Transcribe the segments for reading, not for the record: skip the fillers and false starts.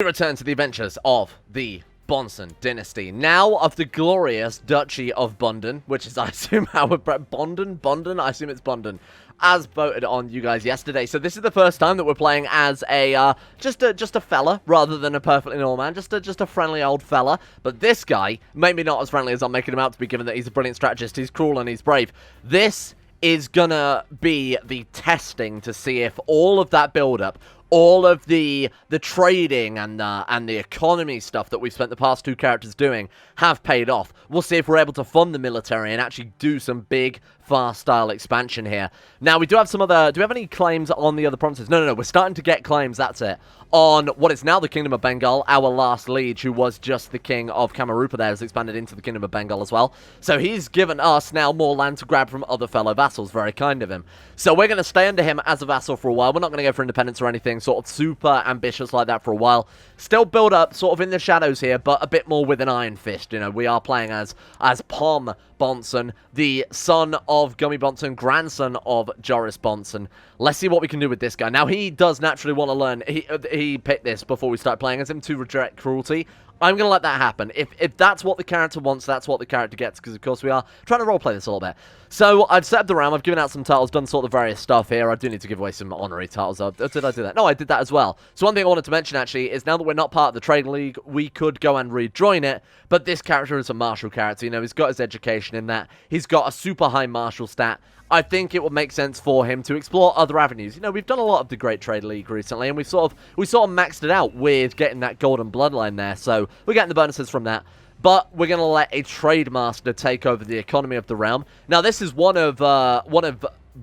We return to the adventures of the Bonson dynasty, now of the glorious Duchy of Bunden, which is, I assume, how we're... Bunden? I assume it's Bunden, as voted on you guys yesterday. So this is the first time that we're playing as a, just a fella, rather than a perfectly normal man, just a friendly old fella. But this guy, maybe not as friendly as I'm making him out to be, given that he's a brilliant strategist, he's cruel and he's brave. This is gonna be the testing to see if all of that build-up, all of the trading and the economy stuff that we've spent the past two characters doing have paid off. We'll see if we're able to fund the military and actually do some big, fast-style expansion here. Now, we do have some other... Do we have any claims on the other provinces? No. We're starting to get claims, that's it. On what is now the Kingdom of Bengal, our last liege, who was just the king of Kamarupa there, has expanded into the Kingdom of Bengal as well. So he's given us now more land to grab from other fellow vassals. Very kind of him. So we're going to stay under him as a vassal for a while. We're not going to go for independence or anything sort of super ambitious like that for a while. Still build up sort of in the shadows here, but a bit more with an iron fist. You know, we are playing as Pom Bonson, the son of Gummy Bonson, grandson of Joris Bonson. Let's see what we can do with this guy. Now, he does naturally want to learn. He picked this before we start playing as him to reject cruelty. I'm going to let that happen. If that's what the character wants, that's what the character gets, because, of course, we are trying to roleplay this a little bit. So, I've set up the realm, I've given out some titles, done sort of various stuff here. I do need to give away some honorary titles. Did I do that? No, I did that as well. So, one thing I wanted to mention, actually, is now that we're not part of the Trading League, we could go and rejoin it, but this character is a martial character. You know, he's got his education in that. He's got a super high martial stat. I think it would make sense for him to explore other avenues. You know, we've done a lot of the Great Trade League recently, and we sort of maxed it out with getting that golden bloodline there. So we're getting the bonuses from that. But we're going to let a trade master take over the economy of the realm. Now, this is one of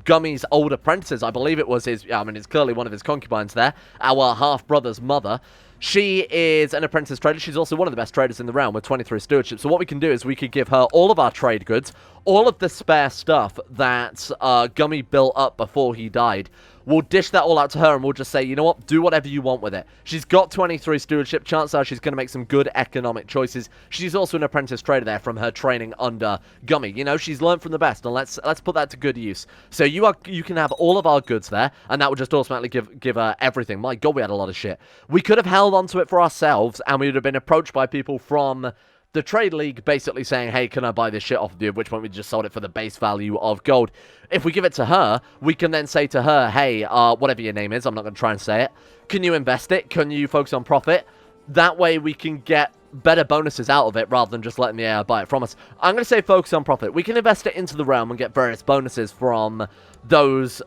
Gummy's old apprentices. I believe it was his... I mean, it's clearly one of his concubines there. Our half-brother's mother. She is an apprentice trader. She's also one of the best traders in the realm with 23 stewardship. So what we can do is we could give her all of our trade goods, all of the spare stuff that Gummy built up before he died. We'll dish that all out to her and we'll just say, you know what, do whatever you want with it. She's got 23 stewardship. Chances are she's going to make some good economic choices. She's also an apprentice trader there from her training under Gummy. You know, she's learned from the best, and let's put that to good use. So you can have all of our goods there, and that would just automatically give her everything. My God, we had a lot of shit. We could have held onto it for ourselves, and we would have been approached by people from the Trade League basically saying, hey, can I buy this shit off of you? At which point we just sold it for the base value of gold. If we give it to her, we can then say to her, hey, whatever your name is, I'm not going to try and say it. Can you invest it? Can you focus on profit? That way we can get better bonuses out of it rather than just letting the AI buy it from us. I'm going to say focus on profit. We can invest it into the realm and get various bonuses from those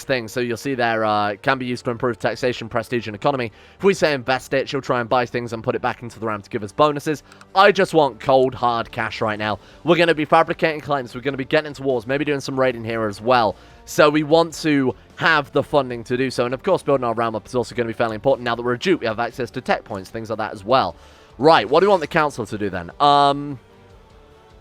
things. So you'll see there can be used to improve taxation, prestige, and economy. If we say invest it, she'll try and buy things and put it back into the realm to give us bonuses. I just want cold, hard cash right now. We're going to be fabricating claims. We're going to be getting into wars, maybe doing some raiding here as well. So we want to have the funding to do so. And of course, building our realm up is also going to be fairly important. Now that we're a duke, we have access to tech points, things like that as well. Right, what do we want the council to do then?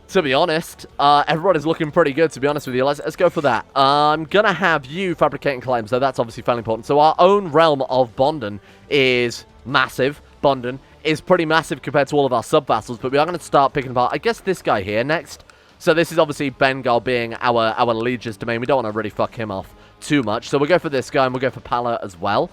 To be honest, everybody's looking pretty good, to be honest with you. Let's go for that. I'm going to have you fabricating claims, though. That's obviously fairly important. So our own realm of Bunden is massive. Bunden is pretty massive compared to all of our sub-vassals, but we are going to start picking apart, I guess, this guy here next. So this is obviously Bengal being our liege's domain. We don't want to really fuck him off too much. So we'll go for this guy, and we'll go for Pala as well.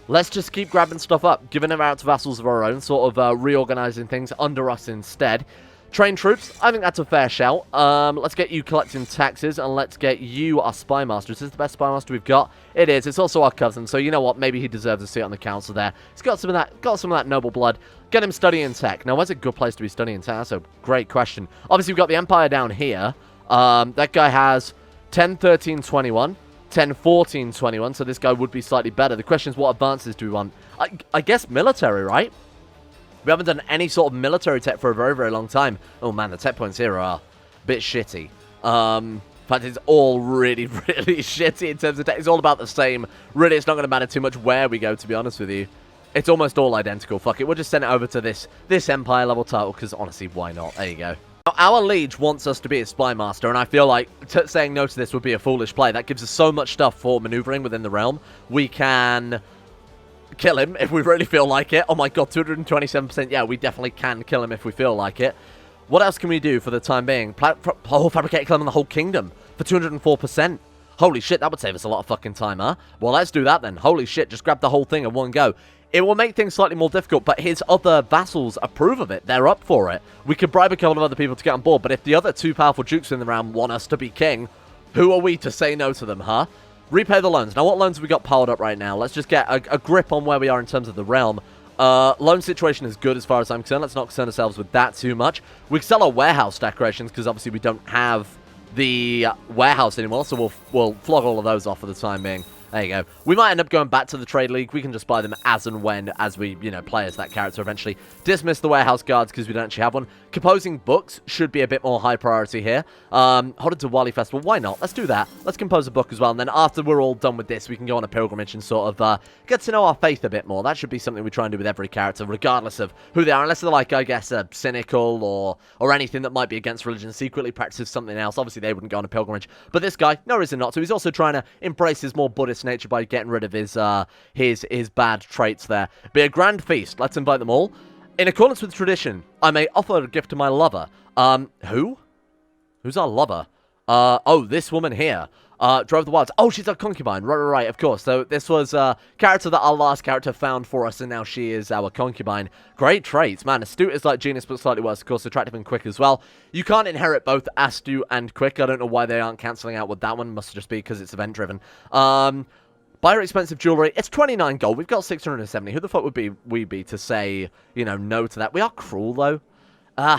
Let's just keep grabbing stuff up, giving them out to vassals of our own, sort of reorganizing things under us instead. Train troops, I think that's a fair shout. Let's get you collecting taxes, and let's get you our spy master. Is this the best spy master we've got? It is. It's also our cousin, so you know what? Maybe he deserves a seat on the council there. He's got some of that noble blood. Get him studying tech. Now, where's a good place to be studying tech? That's a great question. Obviously, we've got the Empire down here. That guy has 10, 13, 21. 10, 14, 21, so this guy would be slightly better. The question is, what advances do we want? I guess military, right? We haven't done any sort of military tech for a very, very long time. Oh, man, the tech points here are a bit shitty. In fact, it's all really, really shitty in terms of tech. It's all about the same. Really, it's not going to matter too much where we go, to be honest with you. It's almost all identical. Fuck it. We'll just send it over to this Empire level title, because honestly, why not? There you go. Now, our liege wants us to be a spy master, and I feel like saying no to this would be a foolish play. That gives us so much stuff for maneuvering within the realm. We can kill him if we really feel like it. Oh my God, 227%. Yeah, we definitely can kill him if we feel like it. What else can we do for the time being? Fabricate claim on the whole kingdom for 204%. Holy shit, that would save us a lot of fucking time, huh? Well, let's do that then. Holy shit, just grab the whole thing in one go. it will make things slightly more difficult, but his other vassals approve of it. They're up for it. We could bribe a couple of other people to get on board, but if the other two powerful dukes in the round want us to be king, who are we to say no to them, huh? Repay the loans. Now, what loans have we got piled up right now? Let's just get a grip on where we are in terms of the realm. Loan situation is good as far as I'm concerned. Let's not concern ourselves with that too much. We can sell our warehouse decorations because obviously we don't have the warehouse anymore, so we'll flog all of those off for the time being. There you go. We might end up going back to the trade league. We can just buy them as and when, as we, play as that character eventually. Dismiss the warehouse guards because we don't actually have one. Composing books should be a bit more high priority here. Headed to Wali Festival. Why not? Let's do that. Let's compose a book as well. And then after we're all done with this, we can go on a pilgrimage and sort of get to know our faith a bit more. That should be something we try and do with every character, regardless of who they are. Unless they're like, I guess, cynical or anything that might be against religion, secretly practices something else. Obviously, they wouldn't go on a pilgrimage. But this guy, no reason not to. He's also trying to embrace his more Buddhist nature by getting rid of his bad traits there. Be a grand feast. Let's invite them all. In accordance with tradition, I may offer a gift to my lover. Who? Who's our lover? Oh, this woman here. Drove the wilds. Oh, she's our concubine. Right, of course. So this was a character that our last character found for us, and now she is our concubine. Great traits. Man, astute is like genius, but slightly worse. Of course, attractive and quick as well. You can't inherit both astute and quick. I don't know why they aren't cancelling out with that one. Must just be because it's event-driven. Buy her expensive jewelry. It's 29 gold. We've got 670. Who the fuck would we be to say, no to that? We are cruel, though.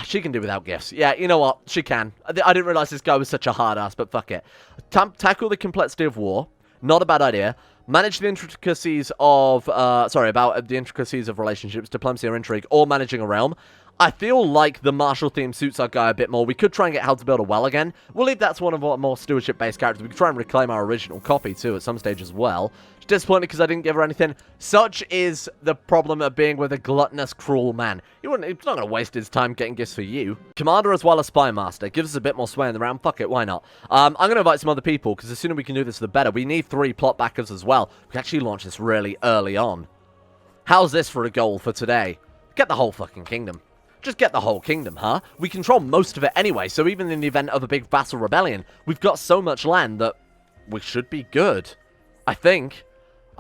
She can do without gifts. Yeah, you know what? She can. I didn't realize this guy was such a hard ass, but fuck it. Tackle the complexity of war. Not a bad idea. Manage the intricacies of, about the intricacies of relationships, diplomacy or intrigue, or managing a realm. I feel like the martial theme suits our guy a bit more. We could try and get how to build a well again. We'll leave that to one of our more stewardship-based characters. We could try and reclaim our original copy, too, at some stage as well. It's disappointing because I didn't give her anything. Such is the problem of being with a gluttonous, cruel man. He's not going to waste his time getting gifts for you. Commander as well as Spy Master. Gives us a bit more sway in the round. Fuck it, why not? I'm going to invite some other people, because the sooner we can do this, the better. We need 3 plot backers as well. We can actually launch this really early on. How's this for a goal for today? Get the whole fucking kingdom. Just get the whole kingdom, huh? We control most of it anyway, so even in the event of a big vassal rebellion, we've got so much land that we should be good. I think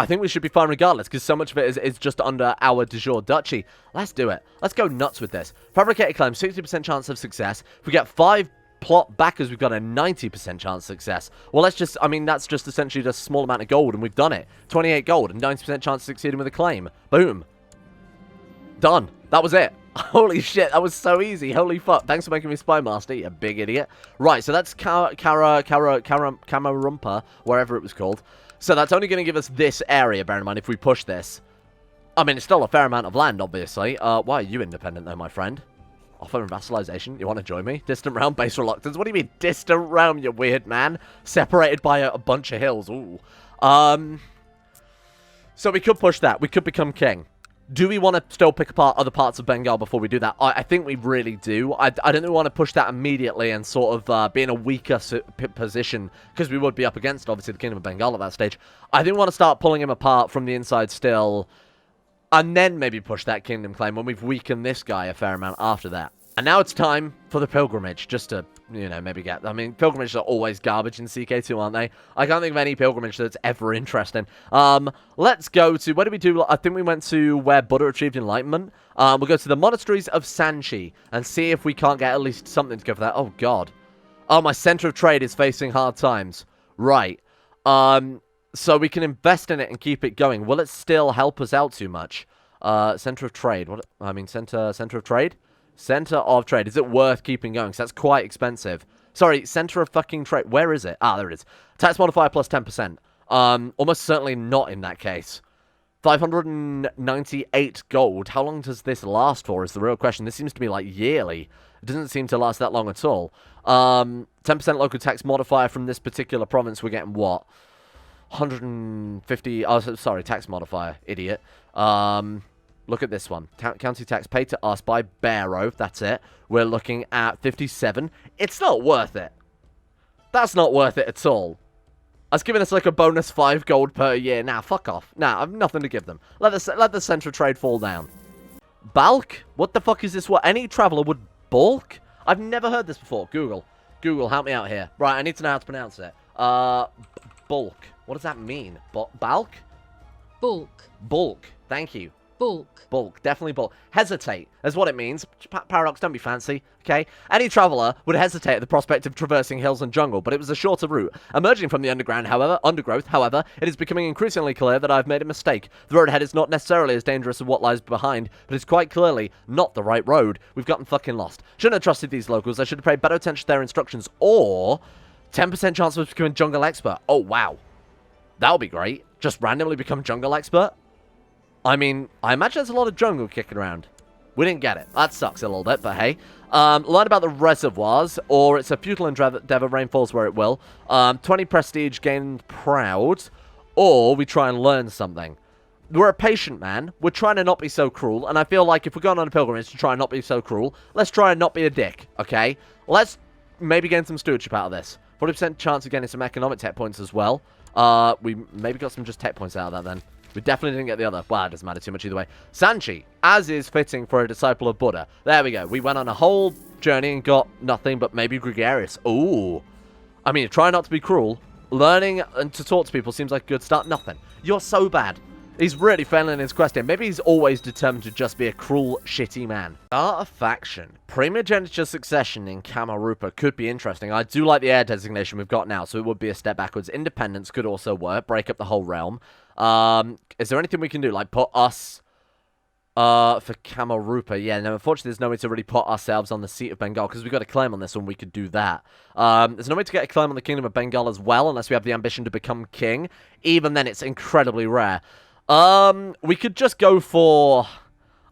we should be fine regardless, because so much of it is just under our de jure duchy. Let's do it. Let's go nuts with this. Fabricated claim, 60% chance of success. If we get 5 plot backers, we've got a 90% chance of success. Well, that's just essentially just a small amount of gold, and we've done it. 28 gold, and 90% chance of succeeding with a claim. Boom. Done. That was it. Holy shit, that was so easy. Holy fuck. Thanks for making me Spy Master, you big idiot. Right, so that's Kamarumpa, wherever it was called. So that's only going to give us this area, bear in mind, if we push this. I mean, it's still a fair amount of land, obviously. Why are you independent, though, my friend? Offer vassalization. You want to join me? Distant realm, base reluctance. What do you mean, distant realm, you weird man? Separated by a bunch of hills. Ooh. So we could push that. We could become king. Do we want to still pick apart other parts of Bengal before we do that? I think we really do. I don't think we want to push that immediately and sort of be in a weaker position, because we would be up against, obviously, the Kingdom of Bengal at that stage. I think we want to start pulling him apart from the inside still, and then maybe push that kingdom claim when we've weakened this guy a fair amount after that. And now it's time for the pilgrimage, just to, maybe get... I mean, pilgrimages are always garbage in CK2, aren't they? I can't think of any pilgrimage that's ever interesting. Let's go to... Where did we do... I think we went to where Buddha achieved enlightenment. We'll go to the monasteries of Sanchi and see if we can't get at least something to go for that. Oh, God. Oh, my center of trade is facing hard times. Right. So we can invest in it and keep it going. Will it still help us out too much? Center of trade. What? I mean, center of trade? Center of trade. Is it worth keeping going? Because that's quite expensive. Sorry, center of fucking trade. Where is it? Ah, there it is. Tax modifier plus 10%. Almost certainly not in that case. 598 gold. How long does this last for is the real question. This seems to be like yearly. It doesn't seem to last that long at all. 10% local tax modifier from this particular province. We're getting what? 150... Oh, sorry, tax modifier. Idiot. Look at this one. County tax paid to us by Barrow. That's it. We're looking at 57. It's not worth it. That's not worth it at all. I was giving us like a bonus 5 gold per year. Nah, fuck off. Nah, I've nothing to give them. Let the center of trade fall down. Balk? What the fuck is this? What any traveler would balk? I've never heard this before. Google, help me out here. Right, I need to know how to pronounce it. Bulk. What does that mean? Balk? Bulk. Bulk. Thank you. Bulk. Bulk, definitely bulk. Hesitate, that's what it means. Paradox, don't be fancy, okay? Any traveller would hesitate at the prospect of traversing hills and jungle, but it was a shorter route. Emerging from the undergrowth, however, it is becoming increasingly clear that I've made a mistake. The road ahead is not necessarily as dangerous as what lies behind, but it's quite clearly not the right road. We've gotten fucking lost. Shouldn't have trusted these locals. I should have paid better attention to their instructions, or 10% chance of becoming jungle expert. Oh, wow. That would be great. Just randomly become jungle expert? I mean, I imagine there's a lot of jungle kicking around. We didn't get it. That sucks a little bit, but hey. Learn about the reservoirs, or it's a futile endeavor, rain falls where it will. 20 prestige gained proud, or we try and learn something. We're a patient man. We're trying to not be so cruel, and I feel like if we're going on a pilgrimage to try and not be so cruel, let's try and not be a dick, okay? Let's maybe gain some stewardship out of this. 40% chance of getting some economic tech points as well. We maybe got some just tech points out of that then. We definitely didn't get the other. Well, it doesn't matter too much either way. Sanchi, as is fitting for a disciple of Buddha. There we go. We went on a whole journey and got nothing but maybe gregarious. Ooh. I mean, try not to be cruel. Learning and to talk to people seems like a good start. Nothing. You're so bad. He's really failing in his quest here. Maybe he's always determined to just be a cruel, shitty man. Start a faction. Primogeniture succession in Kamarupa could be interesting. I do like the heir designation we've got now, so it would be a step backwards. Independence could also work. Break up the whole realm. Is there anything we can do? Like, put us, for Kamarupa. Yeah, no, unfortunately, there's no way to really put ourselves on the seat of Bengal, because we've got a claim on this one. We could do that. There's no way to get a claim on the Kingdom of Bengal as well, unless we have the ambition to become king. Even then, it's incredibly rare. We could just go for...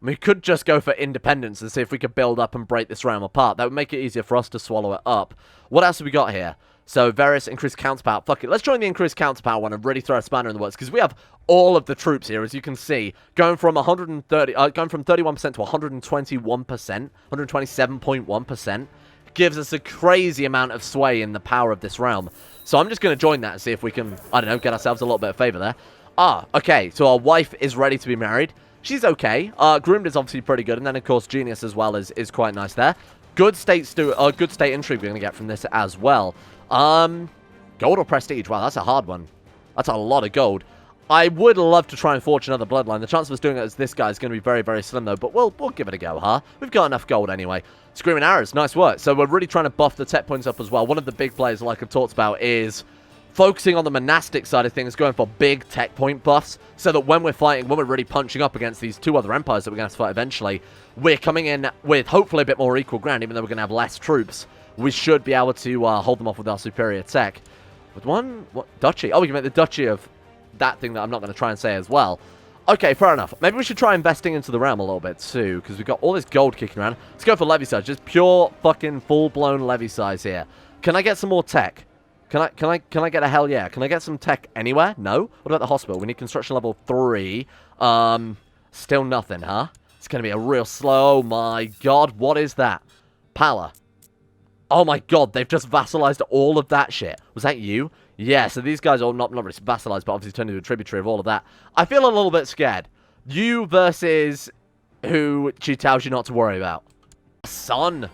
We could just go for independence and see if we could build up and break this realm apart. That would make it easier for us to swallow it up. What else have we got here? So, various increased counterpower. Fuck it. Let's join the increased counterpower one and really throw a spanner in the works. Because we have all of the troops here, as you can see, going from 31% to 121%, 127.1%. Gives us a crazy amount of sway in the power of this realm. So, I'm just going to join that and see if we can, I don't know, get ourselves a little bit of favor there. Ah, okay. So, our wife is ready to be married. She's okay. Groomed is obviously pretty good. And then, of course, Genius as well is quite nice there. Good state intrigue we're going to get from this as well. Gold or prestige? Wow, that's a hard one. That's a lot of gold. I would love to try and forge another bloodline. The chance of us doing it as this guy is going to be very, very slim, though. But we'll give it a go, huh? We've got enough gold anyway. Screaming Arrows, nice work. So we're really trying to buff the tech points up as well. One of the big plays, like I've talked about, is focusing on the monastic side of things, going for big tech point buffs, so that when we're fighting, when we're really punching up against these two other empires that we're going to have to fight eventually, we're coming in with hopefully a bit more equal ground, even though we're going to have less troops. We should be able to hold them off with our superior tech. With one... What? Duchy? Oh, we can make the duchy of that thing that I'm not going to try and say as well. Okay, fair enough. Maybe we should try investing into the realm a little bit too, because we've got all this gold kicking around. Let's go for levy size. Just pure fucking full-blown levy size here. Can I get some more tech? Can I get a hell yeah? Can I get some tech anywhere? No? What about the hospital? We need construction level 3. Still nothing, huh? It's going to be a real slow... Oh my god, what is that? Pala. Oh my god, they've just vassalized all of that shit. Was that you? Yeah, so these guys are not really vassalized, but obviously turned into a tributary of all of that. I feel a little bit scared. You versus who she tells you not to worry about. Son.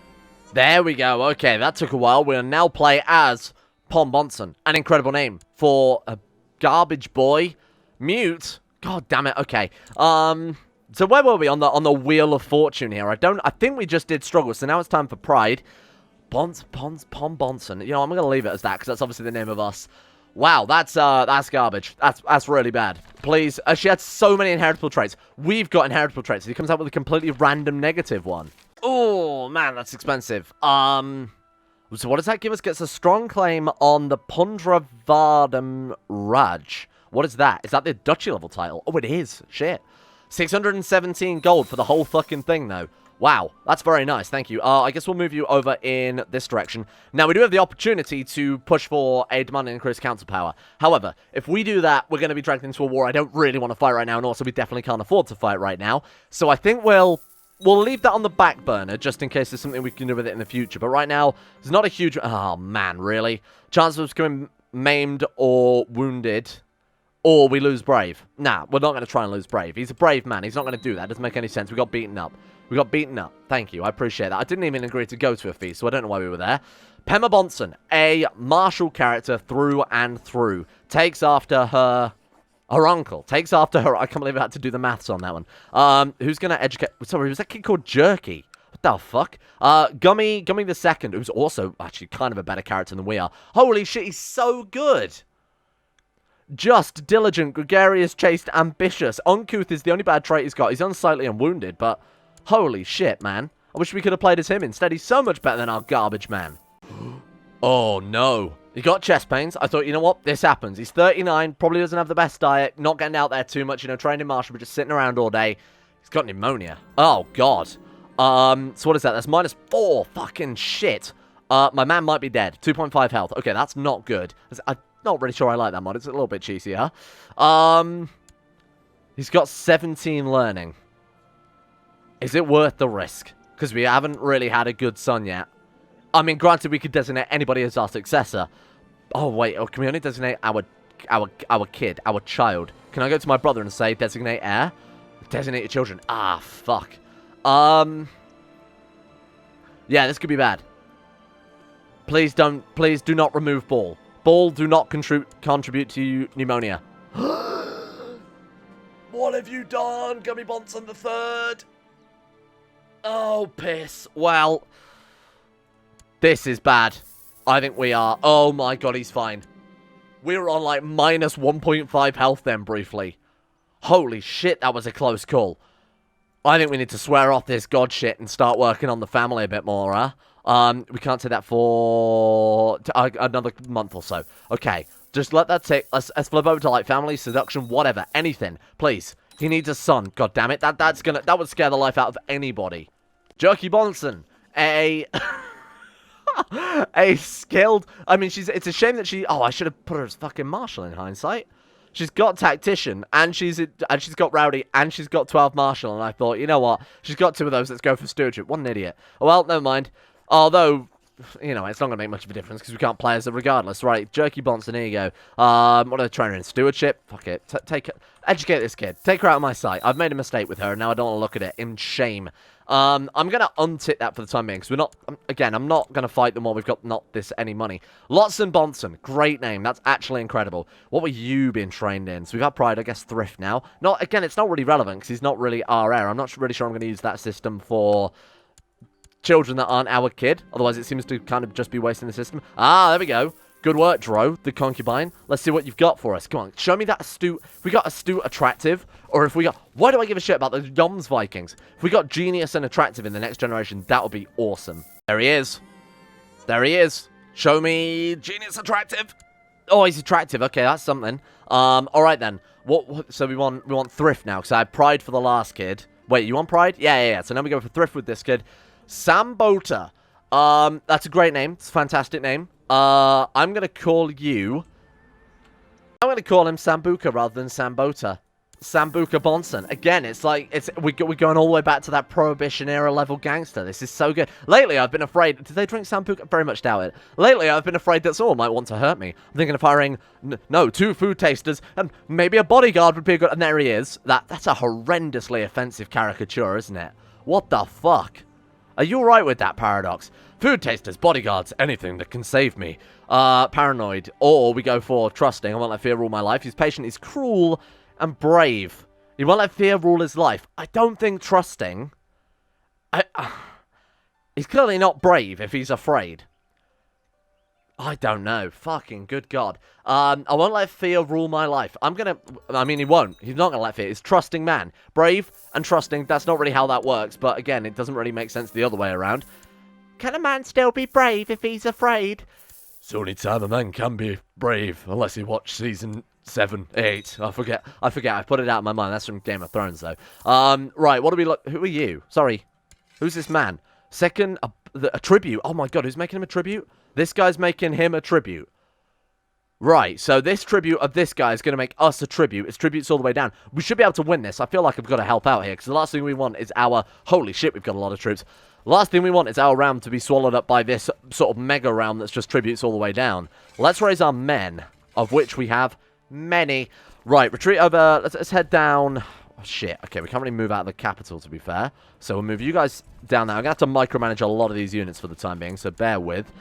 There we go. Okay, that took a while. We'll now play as Pom Bonson. An incredible name for a garbage boy. Mute. God damn it. Okay. So where were we on the Wheel of Fortune here? I think we just did struggle, so now it's time for Pride. Pom Bonson. You know, I'm going to leave it as that, because that's obviously the name of us. Wow, that's garbage. That's really bad. Please. She had so many inheritable traits. We've got inheritable traits. He comes out with a completely random negative one. Oh, man, that's expensive. So what does that give us? Gets a strong claim on the Pundravardam Raj. What is that? Is that the duchy level title? Oh, it is. Shit. 617 gold for the whole fucking thing, though. Wow, that's very nice, thank you. I guess we'll move you over in this direction. Now, we do have the opportunity to push for a demand and increased council power. However, if we do that, we're going to be dragged into a war I don't really want to fight right now, and also we definitely can't afford to fight right now. So I think we'll leave that on the back burner, just in case there's something we can do with it in the future. But right now, there's not a huge... Oh, man, really? Chance of us becoming maimed or wounded... Or we lose Brave. Nah, we're not going to try and lose Brave. He's a brave man. He's not going to do that. Doesn't make any sense. We got beaten up. We got beaten up. Thank you. I appreciate that. I didn't even agree to go to a feast, so I don't know why we were there. Pema Bonson, a martial character through and through. Takes after her Her uncle takes after her. I can't believe I had to do the maths on that one. Who's going to educate... Sorry, was that kid called Jerky? What the fuck? Gummy the second, who's also actually kind of a better character than we are. Holy shit, he's so good. Just, diligent, gregarious, chaste, ambitious. Uncouth is the only bad trait he's got. He's unsightly and wounded, but holy shit, man. I wish we could have played as him instead. He's so much better than our garbage man. Oh, no. He got chest pains. I thought, you know what? This happens. He's 39, probably doesn't have the best diet, not getting out there too much, training martial, but just sitting around all day. He's got pneumonia. Oh, God. So what is that? That's -4. Fucking shit. My man might be dead. 2.5 health. Okay, that's not good. I'm not really sure I like that mod. It's a little bit cheesy, huh? He's got 17 learning. Is it worth the risk? Because we haven't really had a good son yet. I mean, granted, we could designate anybody as our successor. Oh, wait. Oh, can we only designate our kid, our child? Can I go to my brother and say, designate heir? Designate your children. Ah, fuck. Yeah, this could be bad. Please do not remove Ball. Ball, do not contribute to pneumonia. What have you done, Gummy Bonson the Third? Oh, piss. Well, this is bad. I think we are. Oh my god, he's fine. We were on like -1.5 health then briefly. Holy shit, that was a close call. I think we need to swear off this god shit and start working on the family a bit more, huh? We can't say that for another month or so. Okay, just let that take. Let's flip over to like family, seduction, whatever, anything. Please. He needs a son. God damn it. That would scare the life out of anybody. Jerky Bonson. A skilled. I mean, it's a shame that she. Oh, I should have put her as fucking marshal in hindsight. She's got tactician, and she's got rowdy, and she's got 12 marshal. And I thought, you know what? She's got 2 of those. Let's go for stewardship. What an idiot. Well, never mind. Although, you know, it's not going to make much of a difference because we can't play as her regardless. Right, Jerky Bonson, here you go. What are they trying in? Stewardship? Fuck it. Educate this kid. Take her out of my sight. I've made a mistake with her, and now I don't want to look at it in shame. I'm going to untick that for the time being, because we're not, again, I'm not going to fight them while we've got not this any money. Lotson Bonson, great name, that's actually incredible. What were you being trained in? So we've had Pride, I guess Thrift now. Again, it's not really relevant, because he's not really our heir. I'm not really sure I'm going to use that system for children that aren't our kid, otherwise it seems to kind of just be wasting the system. Ah, there we go. Good work, Dro, the concubine. Let's see what you've got for us. Come on, show me that astute. If we got astute attractive, or if we got... Why do I give a shit about the Yoms Vikings? If we got genius and attractive in the next generation, that would be awesome. There he is. There he is. Show me genius attractive. Oh, he's attractive. Okay, that's something. All right then. So we want Thrift now, because I had Pride for the last kid. Wait, you want Pride? Yeah. So now we go for Thrift with this kid. Sambota. That's a great name. It's a fantastic name. I'm going to call you... I'm going to call him Sambuca rather than Sambota. Sambuca Bonson. Again, it's like... We're going all the way back to that Prohibition-era level gangster. This is so good. Lately, I've been afraid... Did they drink Sambuca? Very much doubt it. Lately, I've been afraid that someone might want to hurt me. I'm thinking of hiring... No, 2 food tasters, and maybe a bodyguard would be a good... And there he is. That's a horrendously offensive caricature, isn't it? What the fuck? Are you alright with that, Paradox? Food tasters, bodyguards, anything that can save me. Paranoid. Or we go for trusting. I won't let fear rule my life. He's patient, he's cruel, and brave. He won't let fear rule his life. I don't think trusting... he's clearly not brave if he's afraid. I don't know. Fucking good God. I won't let fear rule my life. I mean, he won't. He's not gonna let fear. He's trusting man. Brave and trusting, that's not really how that works. But again, it doesn't really make sense the other way around. Can a man still be brave if he's afraid? It's the only time a man can be brave, unless he watched season 7, 8. I forget. I put it out of my mind. That's from Game of Thrones, though. Right, what do we look... Who are you? Sorry. Who's this man? Second, a tribute. Oh my god, who's making him a tribute? This guy's making him a tribute. Right, so this tribute of this guy is going to make us a tribute. It's tributes all the way down. We should be able to win this. I feel like I've got to help out here, because the last thing we want is our... Holy shit, we've got a lot of troops. Last thing we want is our round to be swallowed up by this sort of mega round that's just tributes all the way down. Let's raise our men, of which we have many. Right, retreat over... Let's head down... Oh, shit. Okay, we can't really move out of the capital, to be fair. So we'll move you guys down there. I'm going to have to micromanage a lot of these units for the time being, so bear with.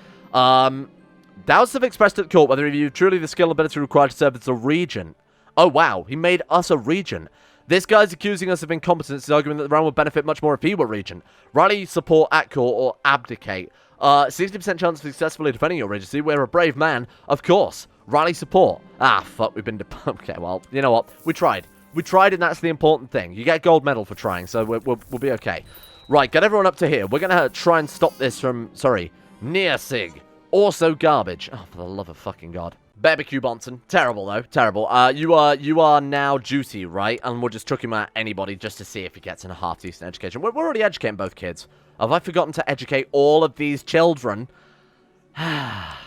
Doubts have expressed at court whether you've truly the skill and ability required to serve as a regent. Oh, wow. He made us a regent. This guy's accusing us of incompetence. He's arguing that the realm would benefit much more if he were regent. Rally support at court or abdicate. 60% chance of successfully defending your regency. We're a brave man. Of course. Rally support. Ah, fuck. We've been... Okay, well, you know what? We tried. We tried, and that's the important thing. You get gold medal for trying, so we'll be okay. Right, get everyone up to here. We're going to try and stop this from... Sorry. Near-sig. Also garbage. Oh, for the love of fucking God. Barbecue Bonson. Terrible, though. Terrible. You are now duty, right? And we'll just chuck him at anybody just to see if he gets in a half-decent education. We're already educating both kids. Have I forgotten to educate all of these children? I'm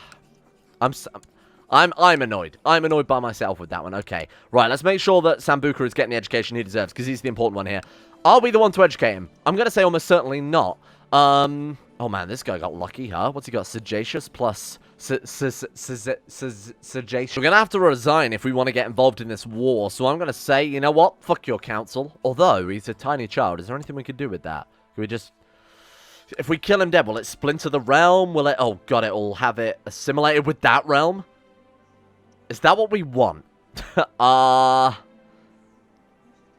annoyed. I'm annoyed by myself with that one. Okay. Right, let's make sure that Sambuca is getting the education he deserves, because he's the important one here. Are we the one to educate him? I'm going to say almost certainly not. Oh, man, this guy got lucky, huh? What's he got? Sagacious plus... Sagacious. We're going to have to resign if we want to get involved in this war. So I'm going to say, you know what? Fuck your council. Although, he's a tiny child. Is there anything we could do with that? Can we just... If we kill him dead, will it splinter the realm? Will it... Oh, God, it'll have it assimilated with that realm? Is that what we want?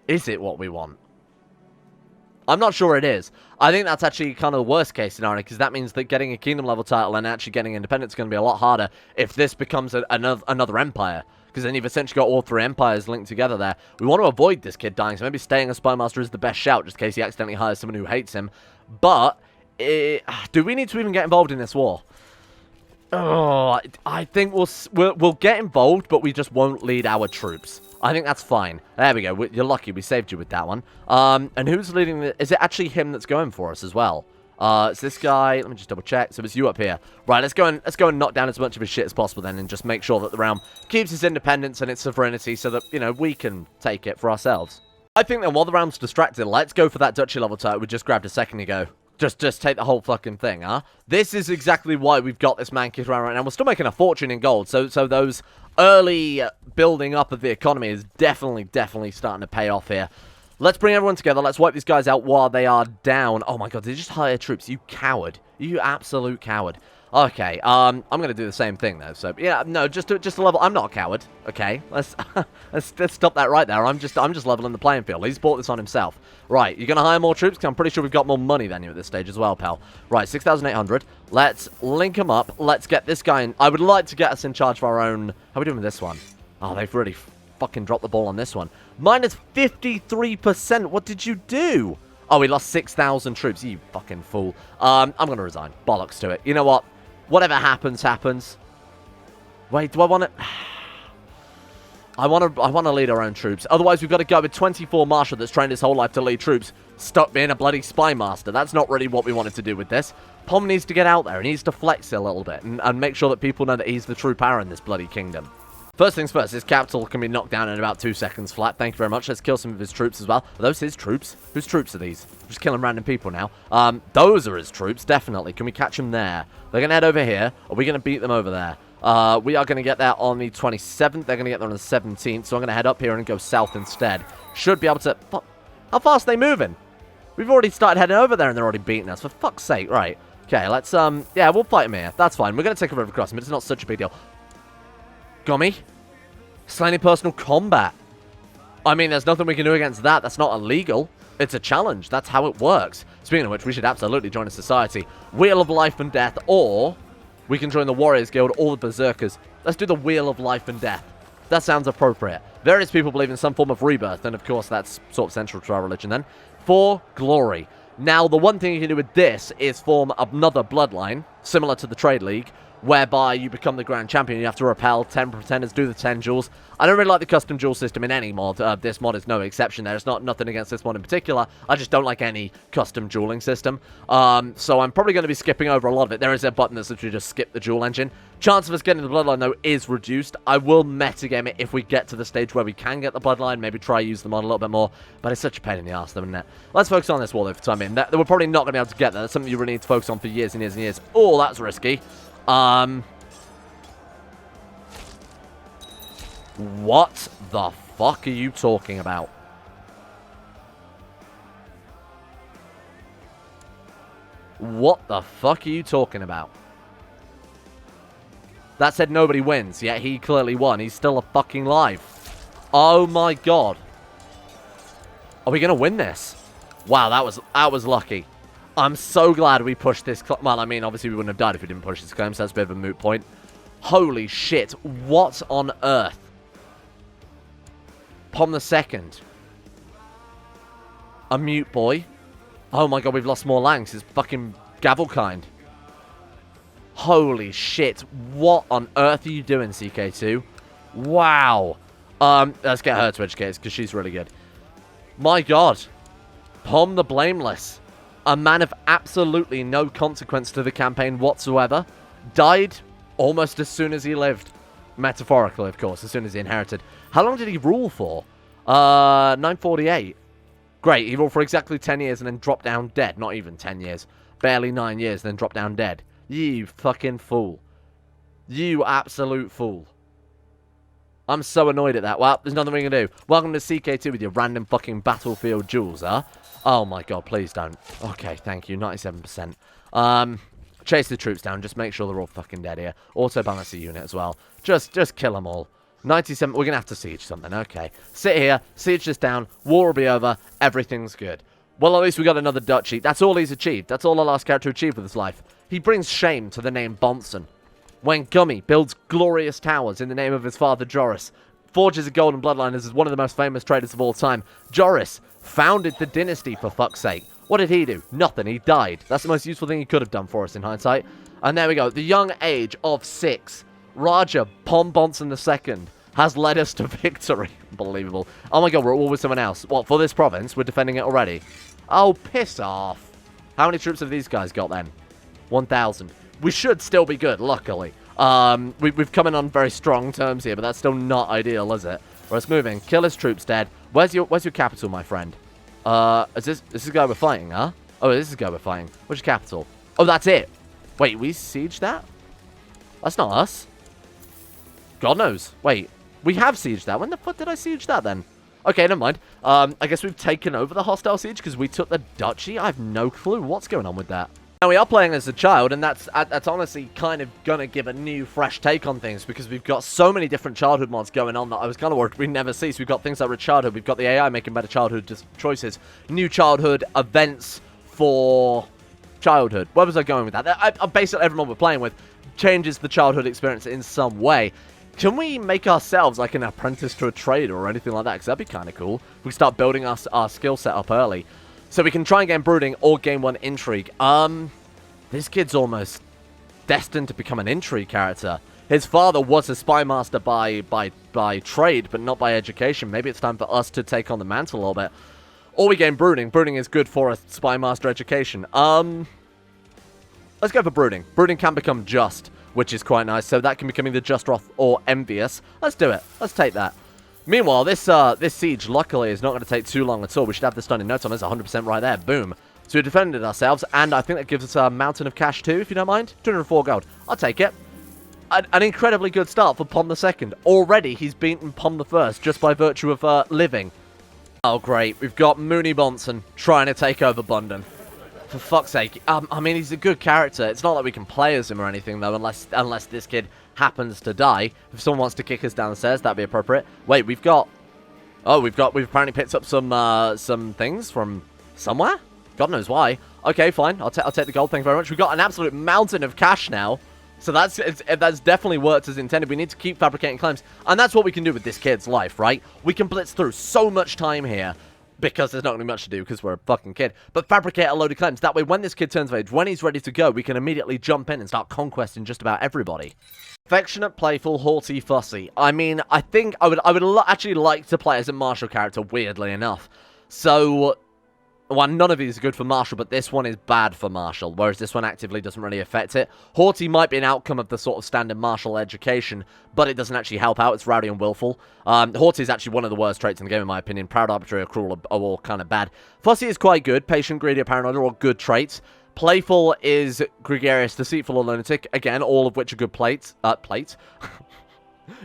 Is it what we want? I'm not sure it is. I think that's actually kind of the worst case scenario, because that means that getting a kingdom level title and actually getting independence is going to be a lot harder if this becomes another empire. Because then you've essentially got all three empires linked together there. We want to avoid this kid dying, so maybe staying a spy master is the best shout, just in case he accidentally hires someone who hates him. But, do we need to even get involved in this war? Oh, I think we'll get involved, but we just won't lead our troops. I think that's fine. There we go. You're lucky. We saved you with that one. And who's leading the... Is it actually him that's going for us as well? It's this guy. Let me just double check. So it's you up here. Right, let's go and knock down as much of his shit as possible then, and just make sure that the realm keeps its independence and its sovereignty so that, you know, we can take it for ourselves. I think then while the realm's distracted, let's go for that duchy level title we just grabbed a second ago. Just take the whole fucking thing, huh? This is exactly why we've got this man kicking around right now. We're still making a fortune in gold, so those early building up of the economy is definitely starting to pay off here. Let's bring everyone together. Let's wipe these guys out while they are down. Oh my God, they just hire troops. You coward. You absolute coward. Okay, I'm gonna do the same thing though. So yeah, no, just a level. I'm not a coward. Okay, let's stop that right there. I'm just leveling the playing field. He's bought this on himself. Right, you're gonna hire more troops? 'Cause I'm pretty sure we've got more money than you at this stage as well, pal. Right, 6,800. Let's link them up. Let's get this guy in. I would like to get us in charge of our own. How are we doing with this one? Oh, they've really fucking dropped the ball on this one. Minus 53%. What did you do? Oh, we lost 6,000 troops. You fucking fool. I'm gonna resign. Bollocks to it. You know what? Whatever happens, happens. Wait, do I want to... I want to lead our own troops. Otherwise, we've got to go with 24 Marshal that's trained his whole life to lead troops, stuck being a bloody spy master. That's not really what we wanted to do with this. Pom needs to get out there. He needs to flex a little bit and make sure that people know that he's the true power in this bloody kingdom. First things first, his capital can be knocked down in about 2 seconds flat. Thank you very much. Let's kill some of his troops as well. Are those his troops? Whose troops are these? Just killing random people now. Those are his troops, definitely. Can we catch them there? They're going to head over here. Are we going to beat them over there? We are going to get there on the 27th. They're going to get there on the 17th. So I'm going to head up here and go south instead. Should be able to... How fast are they moving? We've already started heading over there and they're already beating us. For fuck's sake. Right. Okay, let's... Yeah, we'll fight them here. That's fine. We're going to take a river crossing, but it's not such a big deal. Gummy? Slain in personal combat. I mean, there's nothing we can do against that. That's not illegal. It's a challenge. That's how it works. Speaking of which, we should absolutely join a society. Wheel of Life and Death, or we can join the Warriors Guild or the Berserkers. Let's do the Wheel of Life and Death. That sounds appropriate. Various people believe in some form of rebirth, and of course that's sort of central to our religion then. For glory. Now, the one thing you can do with this is form another bloodline, similar to the Trade League, whereby you become the Grand Champion. You have to repel 10 pretenders, do the 10 jewels. I don't really like the custom jewel system in any mod. This mod is no exception there. It's not nothing against this mod in particular. I just don't like any custom dueling system. So I'm probably going to be skipping over a lot of it. There is a button that's literally just skip the duel engine. Chance of us getting the bloodline, though, is reduced. I will metagame it if we get to the stage where we can get the bloodline. Maybe try use the mod a little bit more. But it's such a pain in the arse, though, isn't it? Let's focus on this wall, though, for the time being. We're probably not going to be able to get there. That's something you really need to focus on for years and years and years. Oh, that's risky. What the fuck are you talking about? What the fuck are you talking about? That said nobody wins, yet he clearly won. He's still a fucking live. Oh my god. Are we going to win this? Wow, that was lucky. I'm so glad we pushed this. Well, I mean, obviously we wouldn't have died if we didn't push this claim, so that's a bit of a moot point. Holy shit. What on earth? Pom the second. A mute boy. Oh my god, we've lost more langs. It's fucking Gavelkind. Holy shit. What on earth are you doing, CK2? Wow. Let's get her to educate us, because she's really good. My god. Pom the Blameless. A man of absolutely no consequence to the campaign whatsoever. Died almost as soon as he lived. Metaphorically, of course, as soon as he inherited. How long did he rule for? 948. Great, he ruled for exactly 10 years and then dropped down dead. Not even 10 years. Barely 9 years and then dropped down dead. You fucking fool. You absolute fool. I'm so annoyed at that. Well, there's nothing we can do. Welcome to CK2 with your random fucking battlefield jewels, huh? Oh my god, please don't. Okay, thank you. 97%. Chase the troops down. Just make sure they're all fucking dead here. Also balance the unit as well. Just kill them all. 97. We're going to have to siege something. Okay. Sit here. Siege this down. War will be over. Everything's good. Well, at least we got another duchy. That's all he's achieved. That's all our last character achieved with his life. He brings shame to the name Bonson. When Gummy builds glorious towers in the name of his father Joris, forges a golden bloodline as one of the most famous traders of all time. Joris founded the dynasty, for fuck's sake. What did he do? Nothing. He died. That's the most useful thing he could have done for us in hindsight. And there we go. The young age of 6. Raja Pom Bonson II has led us to victory. Unbelievable. Oh my god, we're at war with someone else. What, for this province? We're defending it already. Oh, piss off. How many troops have these guys got then? 1,000. We should still be good, luckily. We've come in on very strong terms here, but that's still not ideal, is it? Let's move in. Kill his troops dead. Where's your capital, my friend? This is the guy we're fighting, huh? Oh, this is the guy we're fighting. What's your capital? Oh, that's it. Wait, we sieged that? That's not us. God knows. Wait, we have sieged that. When the fuck did I siege that then? Okay, never mind. I guess we've taken over the hostile siege because we took the duchy. I have no clue what's going on with that. Now, we are playing as a child, and that's honestly kind of going to give a new, fresh take on things, because we've got so many different childhood mods going on that I was kind of worried we never see. So we've got things like Rich Childhood, we've got the AI making better childhood choices, new childhood events for childhood. Where was I going with that? Basically, everyone we're playing with changes the childhood experience in some way. Can we make ourselves like an apprentice to a trader or anything like that? Because that'd be kind of cool. We start building our skill set up early. So we can try and gain brooding or gain 1 intrigue. This kid's almost destined to become an intrigue character. His father was a spy master by trade, but not by education. Maybe it's time for us to take on the mantle a little bit. Or we gain brooding. Brooding is good for a spy master education. Let's go for brooding. Brooding can become just, which is quite nice. So that can become either just wrath or envious. Let's do it. Let's take that. Meanwhile, this siege, luckily, is not going to take too long at all. We should have this done in no time. There's 100% right there. Boom. So we defended ourselves, and I think that gives us a mountain of cash too, if you don't mind. 204 gold. I'll take it. An incredibly good start for Pom II. Already, he's beaten Pom I just by virtue of living. Oh, great. We've got Mooney Bonson trying to take over Bundon. For fuck's sake. I mean, he's a good character. It's not like we can play as him or anything, though, unless this kid happens to die. If someone wants to kick us downstairs, that'd be appropriate. Wait, we've apparently picked up some things from somewhere? God knows why. Okay, fine. I'll take the gold. Thank you very much. We've got an absolute mountain of cash now. So that's definitely worked as intended. We need to keep fabricating claims. And that's what we can do with this kid's life, right? We can blitz through so much time here because there's not going to be much to do because we're a fucking kid. But fabricate a load of claims. That way, when this kid turns of age, when he's ready to go, we can immediately jump in and start conquesting just about everybody. Affectionate, playful, haughty, fussy. I mean, I think I would actually like to play as a martial character, weirdly enough. So, well, none of these are good for martial, but this one is bad for martial, whereas this one actively doesn't really affect it. Haughty might be an outcome of the sort of standard martial education, but it doesn't actually help out. It's rowdy and willful. Haughty is actually one of the worst traits in the game, in my opinion. Proud, arbitrary, or cruel are all kind of bad. Fussy is quite good. Patient, greedy, or paranoid are all good traits. Playful is gregarious, deceitful, or lunatic. Again, all of which are good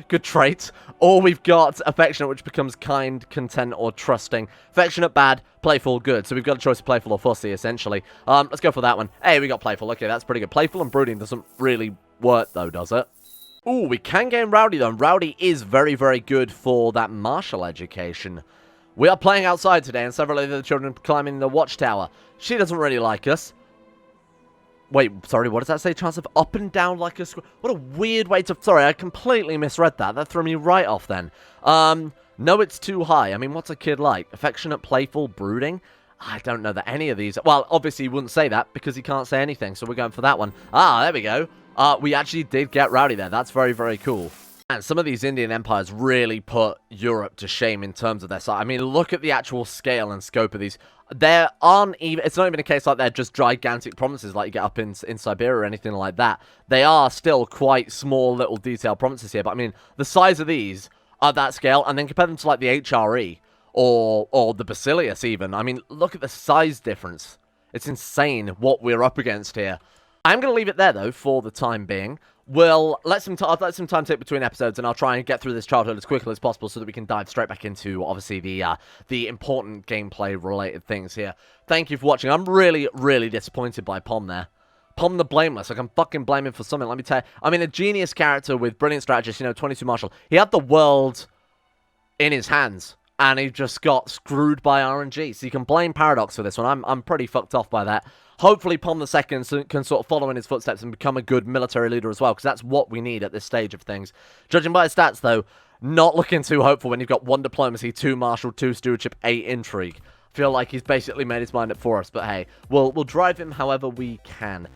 good traits. Or we've got affectionate, which becomes kind, content, or trusting. Affectionate, bad. Playful, good. So we've got a choice of playful or fussy, essentially. Let's go for that one. Hey, we got playful. Okay, that's pretty good. Playful and brooding doesn't really work, though, does it? Ooh, we can gain Rowdy, though. Rowdy is very, very good for that martial education. We are playing outside today, and several of the children climbing the watchtower. She doesn't really like us. Wait, sorry, what does that say? Chance of up and down like a squirrel. What a weird way to... Sorry, I completely misread that. That threw me right off then. No, it's too high. I mean, what's a kid like? Affectionate, playful, brooding? I don't know that any of these... Well, obviously he wouldn't say that because he can't say anything, so we're going for that one. Ah, there we go. We actually did get Rowdy there. That's very, very cool. And some of these Indian empires really put Europe to shame in terms of their size. I mean, look at the actual scale and scope of these. There aren't even... It's not even a case like they're just gigantic provinces like you get up in Siberia or anything like that. They are still quite small, little detailed provinces here. But, I mean, the size of these are that scale. And then compare them to, like, the HRE or the Basilius even. I mean, look at the size difference. It's insane what we're up against here. I'm going to leave it there, though, for the time being. I'll let some time take between episodes, and I'll try and get through this childhood as quickly as possible so that we can dive straight back into, obviously, the important gameplay-related things here. Thank you for watching. I'm really, really disappointed by Pom there. Pom the Blameless. I can fucking blame him for something, let me tell you. I mean, a genius character with brilliant strategist, 22 martial. He had the world in his hands, and he just got screwed by RNG. So you can blame Paradox for this one. I'm pretty fucked off by that. Hopefully Pom II can sort of follow in his footsteps and become a good military leader as well, because that's what we need at this stage of things. Judging by his stats, though, not looking too hopeful when you've got 1 diplomacy, 2 martial, 2 stewardship, 8 intrigue. Feel like he's basically made his mind up for us, but hey, we'll drive him however we can.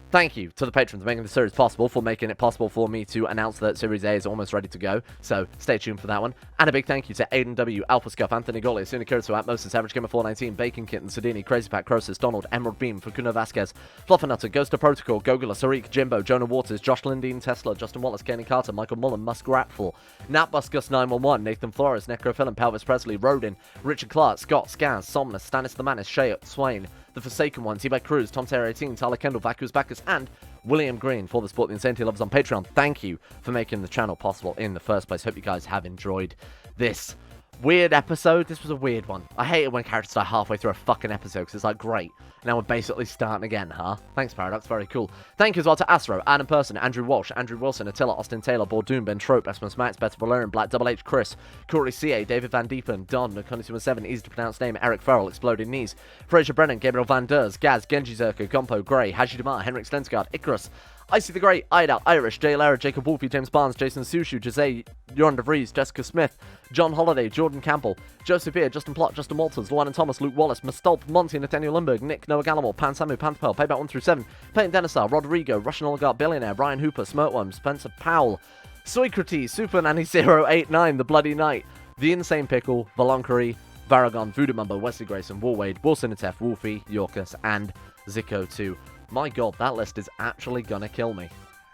Thank you to the patrons for making the series possible, for making it possible for me to announce that Series A is almost ready to go, so stay tuned for that one. And a big thank you to Aiden W, Alpha Scuff, Anthony Golly, Asuna Kirito, Atmosis, Average Gamer 419, Bacon Kitten, Sedini, Crazy Pat, Crosis, Donald, Emerald Beam, Facundo Vasquez, Fluffernutter, Ghost of Protocol, Gogula, Sarik, Jimbo, Jonah Waters, Josh Lindeen, Tesla, Justin Wallace, Kenny Carter, Michael Mullen, Muskratful, Natbuskus 911, Nathan Flores, Necrophilim, Pelvis Presley, Rodin, Richard Clark, Scott, Scaz, Somnus, Stannis the Manis, Shea, Swain, The Forsaken One, T-Bag Cruz, Tom Terry 18, Tyler Kendall, Vacuous Bacchus, and William Green for the Sport the Insanity Lovers on Patreon. Thank you for making the channel possible in the first place. Hope you guys have enjoyed this weird episode. This was a weird one. I hate it when characters die halfway through a fucking episode, because it's like, great, now we're basically starting again, huh? Thanks, Paradox. Very cool. Thank you as well to Astro, Adam Person, Andrew Walsh, Andrew Wilson, Attila, Austin Taylor, Bordoon, Ben Trope, Esmus Max, Better Valerian, Black Double H, Chris, Corey CA, David Van Diepen, Don, Connie7, easy to pronounce name, Eric Farrell, Exploding Knees, Fraser Brennan, Gabriel Van Ders, Gaz, Genji Zerka, Gompo, Gray, Haji Damar, Henrik Stensgaard, Icarus, Icy the Great, Ida, Irish, Jay Lara, Jacob Wolfie, James Barnes, Jason Sushu, Jose, Joran DeVries, Jessica Smith, John Holiday, Jordan Campbell, Joseph Beer, Justin Plott, Justin Walters, Luan and Thomas, Luke Wallace, Mastolp, Monty, Nathaniel Lundberg, Nick, Noah Gallimore, Pan Samu, Pantapel, Payback 1 through 7, Peyton Denisar, Rodrigo, Russian Oligarch Billionaire, Brian Hooper, Smirtworm, Spencer Powell, Soicrates, Super Nanny 089, The Bloody Knight, The Insane Pickle, Volonkery, Paragon, Voodoo Mumbo, Wesley Grayson, Warwade, Wilsonatef, Wolfie, Yorkus, and CK2. My god, that list is actually gonna kill me.